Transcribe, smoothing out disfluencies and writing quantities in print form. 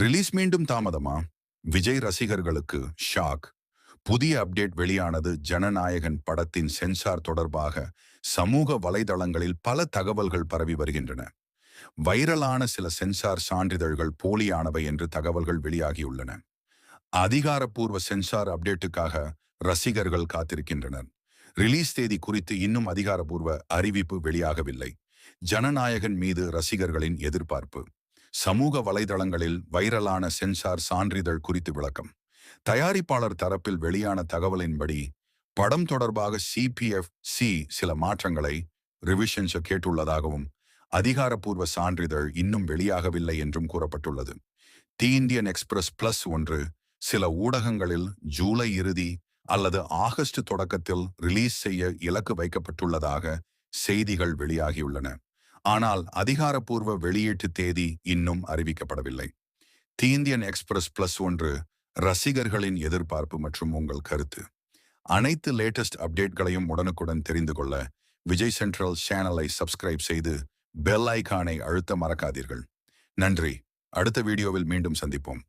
Release மீண்டும் தாமதமா? விஜய் ரசிகர்களுக்கு ஷாக். புதிய அப்டேட் வெளியானது. ஜனநாயகன் படத்தின் சென்சார் தொடர்பாக சமூக வலைதளங்களில் பல தகவல்கள் பரவி வருகின்றன. வைரலான சில சென்சார் சான்றிதழ்கள் போலியானவை என்று தகவல்கள் வெளியாகியுள்ளன. அதிகாரப்பூர்வ சென்சார் அப்டேட்டுக்காக ரசிகர்கள் காத்திருக்கின்றனர். ரிலீஸ் தேதி குறித்து இன்னும் அதிகாரப்பூர்வ அறிவிப்பு வெளியாகவில்லை. ஜனநாயகன் மீது ரசிகர்களின் எதிர்பார்ப்பு. சமூக வலைதளங்களில் வைரலான சென்சார் சான்றிதழ் குறித்து விளக்கம். தயாரிப்பாளர் தரப்பில் வெளியான தகவலின்படி படம் தொடர்பாக சிபிஎஃப்சி சில மாற்றங்களை ரிவிஷன்ஸ் கேட்டுள்ளதாகவும் அதிகாரப்பூர்வ சான்றிதழ் இன்னும் வெளியாகவில்லை என்றும் கூறப்பட்டுள்ளது. தி இந்தியன் எக்ஸ்பிரஸ் பிளஸ் ஒன்று சில ஊடகங்களில் ஜூலை இறுதி அல்லது ஆகஸ்ட் தொடக்கத்தில் ரிலீஸ் செய்ய இலக்கு வைக்கப்பட்டுள்ளதாக செய்திகள் வெளியாகியுள்ளன. ஆனால் அதிகாரப்பூர்வ வெளியீட்டு தேதி இன்னும் அறிவிக்கப்படவில்லை. தி இந்தியன் எக்ஸ்பிரஸ் பிளஸ் ஒன்று ரசிகர்களின் எதிர்பார்ப்பு மற்றும் உங்கள் கருத்து. அனைத்து லேட்டஸ்ட் அப்டேட்களையும் உடனுக்குடன் தெரிந்து கொள்ள விஜய் சென்ட்ரல் சேனலை சப்ஸ்கிரைப் செய்து பெல் ஐகானை அழுத்த மறக்காதீர்கள். நன்றி. அடுத்த வீடியோவில் மீண்டும் சந்திப்போம்.